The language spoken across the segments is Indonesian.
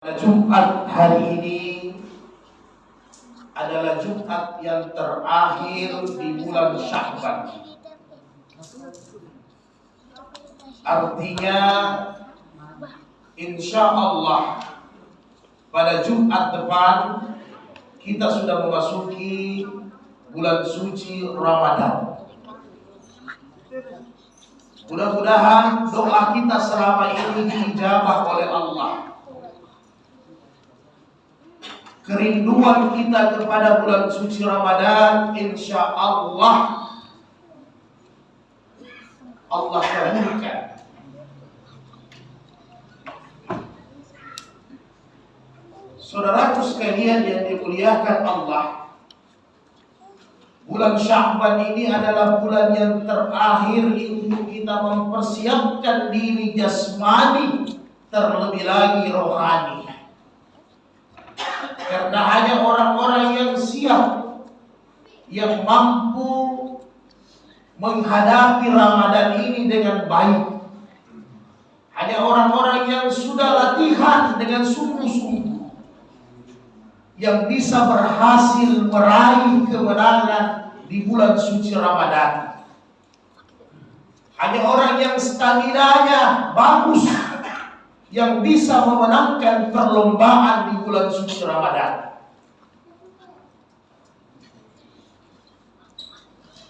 Jumat hari ini adalah Jumat yang terakhir di bulan Sya'ban. Artinya insya Allah pada Jumat depan kita sudah memasuki bulan suci Ramadan. Mudah-mudahan doa kita selama ini diijabah oleh Allah. Kerinduan kita kepada bulan suci Ramadan insya Allah kabulkan. Saudaraku sekalian yang dimuliakan Allah, bulan Sya'ban ini adalah bulan yang terakhir untuk kita mempersiapkan diri jasmani, terlebih lagi rohani. Karena hanya orang-orang yang siap, yang mampu menghadapi Ramadan ini dengan baik, hanya orang-orang yang sudah latihan dengan sungguh-sungguh, yang bisa berhasil meraih kemenangan di bulan suci Ramadan. Hanya orang yang stamina-nya bagus, yang bisa memenangkan perlombaan di bulan suci Ramadan.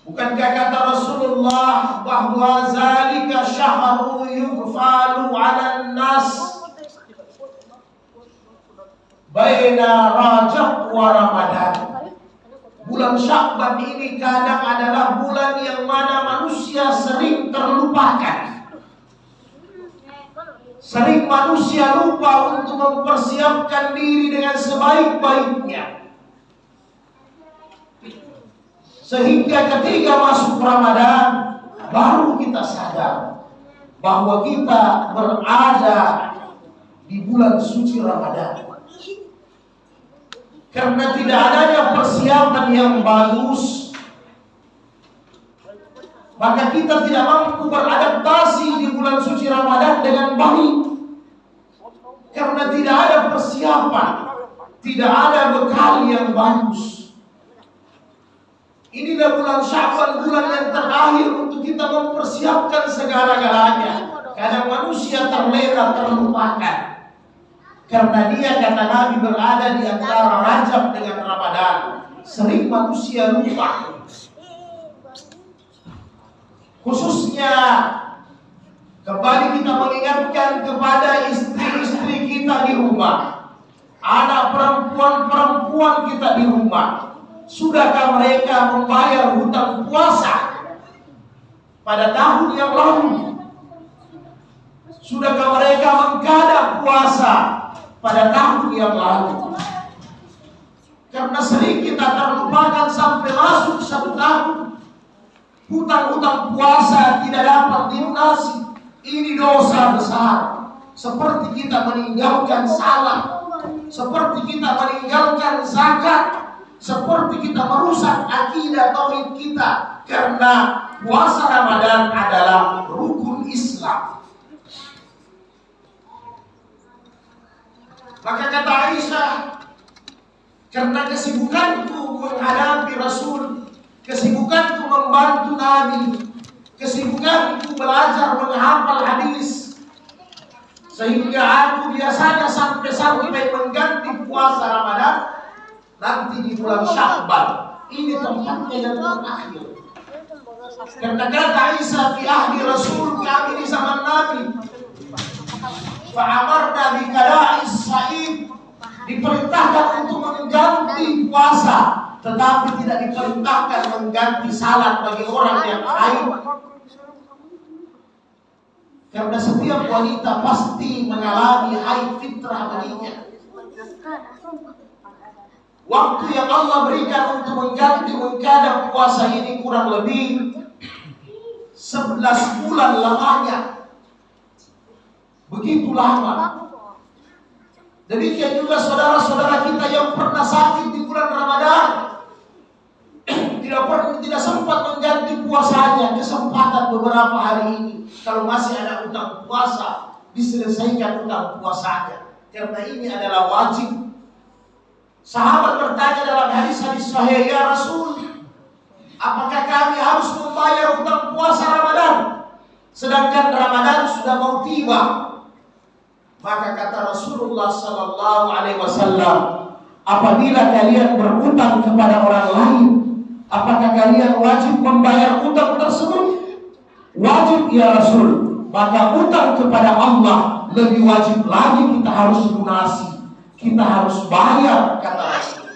Bukankah kata Rasulullah bahwa zalika syahru yughfalu 'alan nas baina Rajab wa Ramadan. Bulan Sya'ban ini kadang adalah bulan yang mana manusia sering terlupakan. Sering manusia lupa untuk mempersiapkan diri dengan sebaik-baiknya, sehingga ketika masuk Ramadan baru kita sadar bahwa kita berada di bulan suci Ramadan. Karena tidak adanya persiapan yang bagus, maka kita tidak mampu beradaptasi di bulan suci Ramadan dengan baik. Karena tidak ada persiapan, tidak ada bekal yang bagus. Inilah bulan Sya'ban, bulan yang terakhir untuk kita mempersiapkan segala-galanya. Kadang manusia terlena, terlupakan. Karena dia, kata Nabi, berada di antara Rajab dengan Ramadan. Sering manusia lupa. Khususnya kembali kita mengingatkan kepada istri-istri kita di rumah, anak perempuan-perempuan kita di rumah. Sudahkah mereka membayar hutang puasa pada tahun yang lalu? Sudahkah mereka menggadap puasa pada tahun yang lalu? Karena sering kita terlupakan sampai masuk satu tahun, hutang-hutang puasa tidak dapat dilunasi. Ini dosa besar. Seperti kita meninggalkan salat, seperti kita meninggalkan zakat, seperti kita merusak akidah tauhid kita. Karena puasa Ramadan adalah rukun Islam. Maka kata Aisyah, karena kesibukanku menghadapi Rasul, kesibukanku membantu Nabi, kesibukanku belajar menghafal hadis, sehingga aku biasanya sampai mengganti puasa Ramadan nanti di bulan Sya'ban. Ini tempatnya yang terakhir. Karena kata Aisyah, fi ahdi Rasul, kami di zaman Nabi, fa'amarna bi qada'is sa'id, diperintahkan untuk mengganti puasa, tetapi tidak diperintahkan mengganti salat bagi orang yang haid. Karena setiap wanita pasti mengalami haid fitrah baginya. Waktu yang Allah berikan untuk mengganti mengkadang puasa ini kurang lebih 11 bulan lamanya. Begitu lama. Demikian juga saudara-saudara kita yang pernah sakit di bulan Ramadan, tidak sempat mengganti puasanya. Kesempatan beberapa hari ini, kalau masih ada utang puasa, diselesaikan utang puasanya. karena ini adalah wajib. Sahabat bertanya dalam hadis-hadis sahih, ya Rasul, apakah kami harus membayar hutang puasa Ramadan sedangkan Ramadan sudah mau tiba? Maka kata Rasulullah sallallahu alaihi wasallam, apabila kalian berhutang kepada orang lain, apakah kalian wajib membayar hutang tersebut? Wajib ya Rasul. Maka hutang kepada Allah lebih wajib lagi, kita harus lunasi, kita harus bayar, kata Rasul.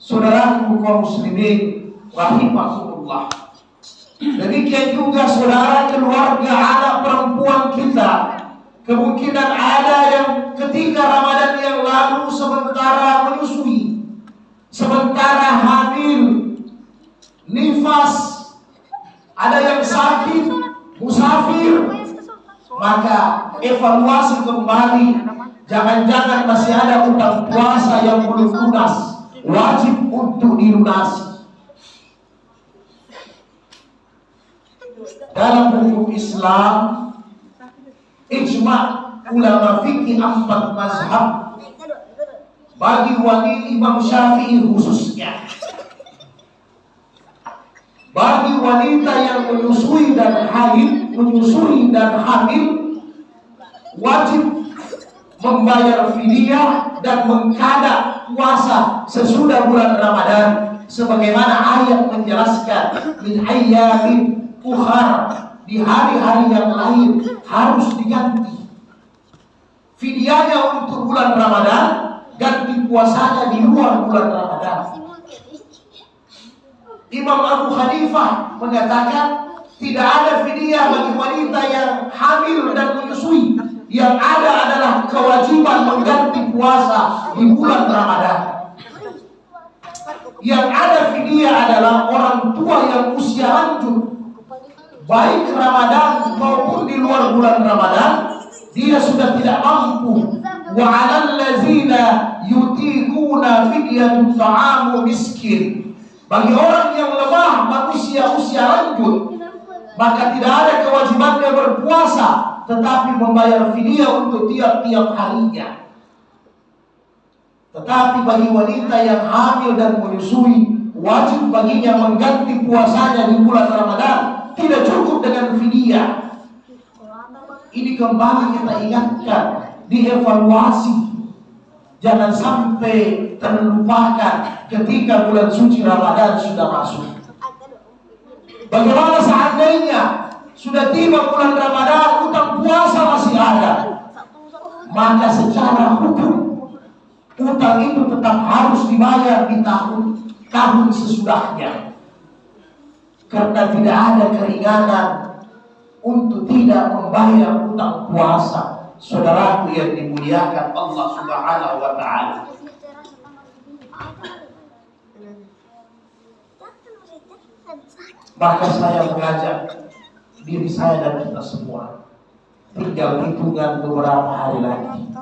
Saudaraku kaum muslimin rahimakumullah. Demikian juga saudara keluarga, anak perempuan kita, kemungkinan ada yang ketika Ramadan yang lalu sementara menyusui, sementara hamil, nifas, ada yang sakit, musafir, maka evaluasi kembali. Jangan-jangan masih ada hutang puasa yang belum lunas, wajib untuk dilunasi. Dalam hukum Islam, ijma' ulama fikih 4 mazhab bagi wali Imam Syafi'i khususnya, bagi wanita yang menyusui dan haid, menyusui dan hamil, wajib membayar fidyah dan mengqada puasa sesudah bulan Ramadan, sebagaimana ayat menjelaskan min ayyamin ukhar, di hari-hari yang lain harus diganti fidyahnya untuk bulan Ramadan, ganti puasanya di luar bulan Ramadan. Imam Abu Hanifah mengatakan tidak ada fidyah bagi wanita yang hamil dan menyusui. Yang ada adalah kewajiban mengganti puasa di bulan Ramadan. Yang ada fidyah adalah orang tua yang usia lanjut, baik Ramadan maupun di luar bulan Ramadan, dia sudah tidak mampu. Wa 'alal ladzina yutiquna fidyatun ta'amu miskin. Bagi orang yang lemah, manusia usia lanjut, maka tidak ada kewajibannya berpuasa, tetapi membayar fidyah untuk tiap-tiap harinya. Tetapi bagi wanita yang hamil dan menyusui, wajib baginya mengganti puasanya di bulan Ramadan. Tidak cukup dengan fidyah. Ini kembali kita ingatkan, dievaluasi. Jangan sampai terlupakan ketika bulan suci Ramadan sudah masuk. Bagaimana seandainya sudah tiba bulan Ramadan, hutang puasa masih ada? Maka secara hukum hutang itu tetap harus dibayar di tahun sesudahnya. Karena tidak ada keringanan untuk tidak membayar hutang puasa. Saudaraku yang dimuliakan Allah Subhanahu wa ta'ala, maka saya mengajak diri saya dan kita semua, tinggal hitungan beberapa hari lagi,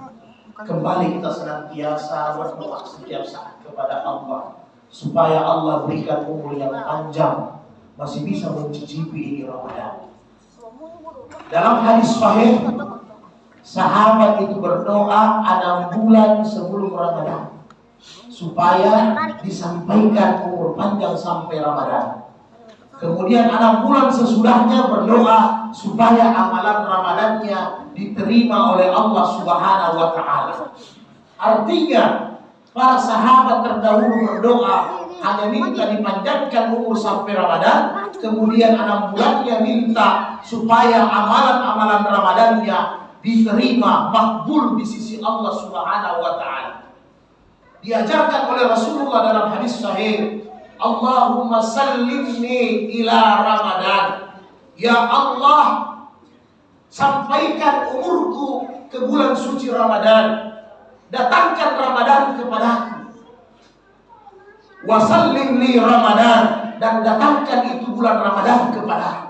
kembali kita senantiasa berdoa setiap saat kepada Allah, supaya Allah berikan umur yang panjang, masih bisa mencicipi ini Ramadan. Dalam hadis sahih, sahabat itu berdoa 6 bulan sebelum Ramadan supaya disampaikan umur panjang sampai Ramadan. Kemudian 6 bulan sesudahnya berdoa supaya amalan Ramadannya diterima oleh Allah Subhanahu wa ta'ala. Artinya para sahabat terdahulu berdoa hanya minta dipanjangkan umur sampai Ramadan, kemudian 6 bulannya minta supaya amalan-amalan Ramadannya diterima, makbul di sisi Allah Subhanahu wa ta'ala. Diajarkan oleh Rasulullah dalam hadis sahih, Allahumma sallimni ila Ramadan. Ya Allah, sampaikan umurku ke bulan suci Ramadan. Datangkan Ramadan kepadaku. Wa sallim li Ramadan, dan datangkan itu bulan Ramadan kepadaku.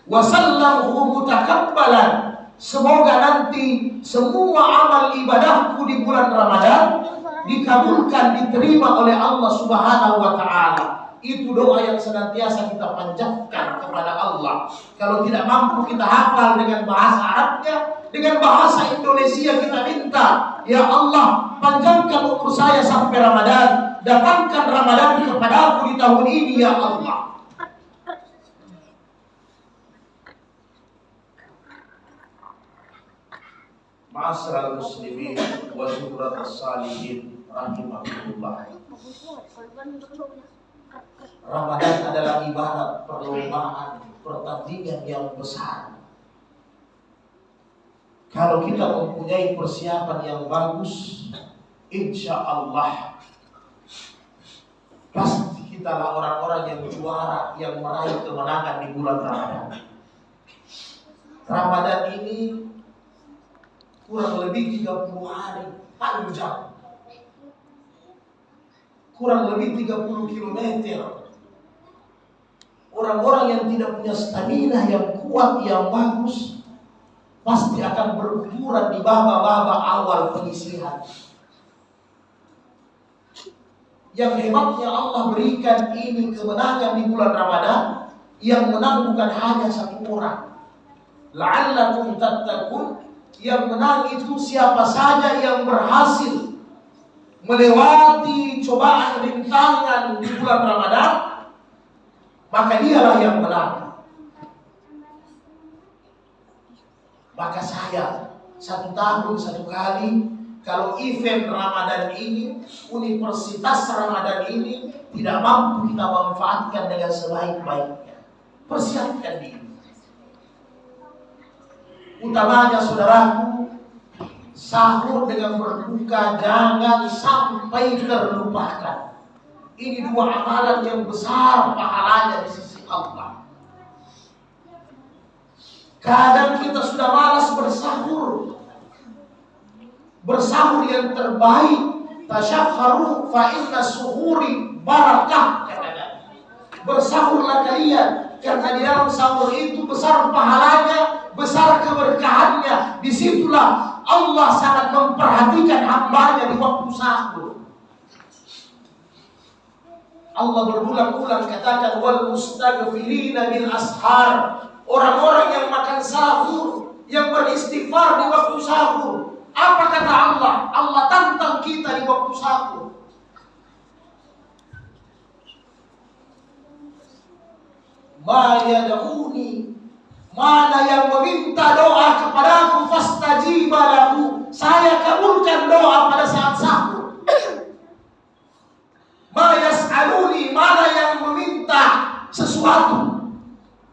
Wasallahu mutakabbalan, semoga nanti semua amal ibadahku di bulan Ramadan dikabulkan, diterima oleh Allah Subhanahu wa ta'ala. Itu doa yang senantiasa kita panjatkan kepada Allah. Kalau tidak mampu kita hafal dengan bahasa Arabnya, dengan bahasa Indonesia kita minta, ya Allah, panjangkan umur saya sampai Ramadan. Datangkan Ramadan kepada aku di tahun ini, ya Allah. Ma'asyiral muslimin wa syuhratus salihin rahimakumullah. Ramadan adalah ibarat perlombaan, pertandingan yang besar. Kalau kita mempunyai persiapan yang bagus, insya Allah pasti kitalah orang-orang yang juara, yang meraih kemenangan di bulan Ramadan. Ramadan ini kurang lebih 30 hari panjang, kurang lebih 30 kilometer. Orang-orang yang tidak punya stamina yang kuat, yang bagus, pasti akan berguguran di baba-baba awal penyisihan. Yang hebatnya Allah berikan ini kemenangan di bulan Ramadan, yang menang bukan hanya satu orang. La'allakum tattaqun, yang menang itu siapa saja yang berhasil melewati cobaan rintangan di bulan Ramadan, maka dialah yang menang. Maka saya 1 tahun 1 kali, kalau event Ramadan ini, universitas Ramadan ini tidak mampu kita manfaatkan dengan sebaik-baiknya, persiapkan diri. Utamanya saudaraku, sahur dengan berbuka jangan sampai terlupakan. Ini 2 amalan yang besar pahalanya di sisi Allah. Kadang kita sudah malas bersahur. Bersahur yang terbaik, tasyaffaru fa inna suhuri barakah. Bersahurlah kalian, karena di dalam sahur itu besar pahalanya, besar keberkahannya. Disitulah Allah sangat memperhatikan hambanya di waktu sahur. Allah berulang-ulang katakan wal mustaghfirina bil ashar. Orang-orang yang makan sahur, yang beristighfar di waktu sahur. Apa kata Allah? Allah tantang kita di waktu sahur. Ma yad'uni, mana yang meminta doa kepadaku fastajiba lahu, saya kabulkan doa pada saat sahur. Ma yas'aluni, mana yang meminta sesuatu,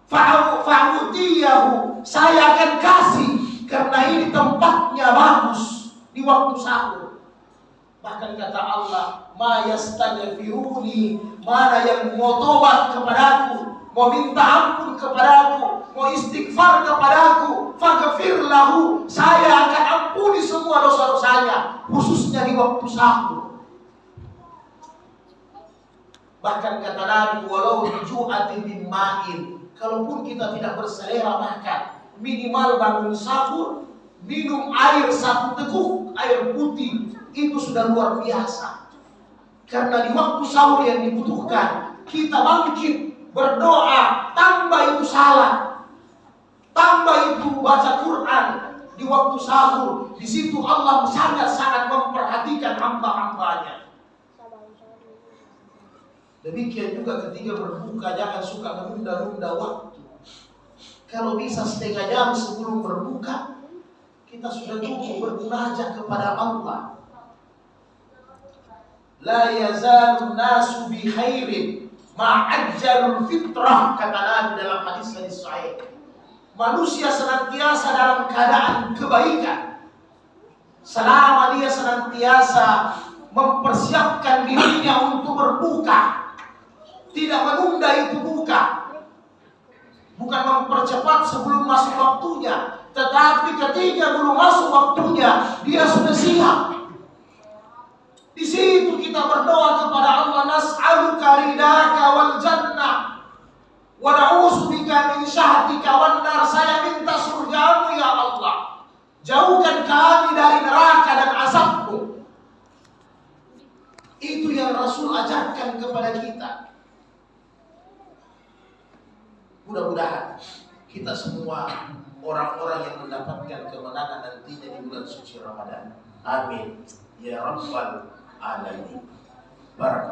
fa'utiyahu, saya akan kasih, karena ini tempatnya bagus di waktu sahur. Bahkan kata Allah, ma yastaghfiruni, mana yang mau tobat kepadaku, mau minta ampun kepadaku, mau istighfar kepadaku, faghfir lahu, saya akan ampuni semua dosa-dosanya, khususnya di waktu sahur. Bahkan kata Nabi, walau biju'ati bin ma'in, kalaupun kita tidak berselera makan, minimal bangun sahur, minum air 1 teguk, air putih, itu sudah luar biasa. Karena di waktu sahur yang dibutuhkan, kita bangkit, berdoa, tambah itu salat, tambah itu baca Quran di waktu sahur. Di situ Allah sangat-sangat memperhatikan hamba-hambanya. Demikian juga ketika berbuka, jangan suka menunda-nunda waktu. Kalau bisa 1/2 jam sebelum berbuka, kita sudah cukup bermunajat kepada Allah. La yazalun nasu bi khairin ma'ajjalul fitrah, kata Nabi dalam hadis sahih. Manusia senantiasa dalam keadaan kebaikan selama dia senantiasa mempersiapkan dirinya untuk berbuka, tidak menunda itu buka. Bukan mempercepat sebelum masuk waktunya, tetapi ketika belum masuk waktunya, dia sudah siap. Di situ kita berdoa kepada Allah, nas'aluka ridaka wal jannah wa na'udzubika min syahtika wan nar. Saya minta surgamu ya Allah, jauhkan kami dari neraka dan azabmu. Itu yang Rasul ajarkan kepada kita. orang-orang yang mendapatkan kemenangan nantinya di bulan suci Ramadan. Amin ya rabbal alamin. Barakallahu.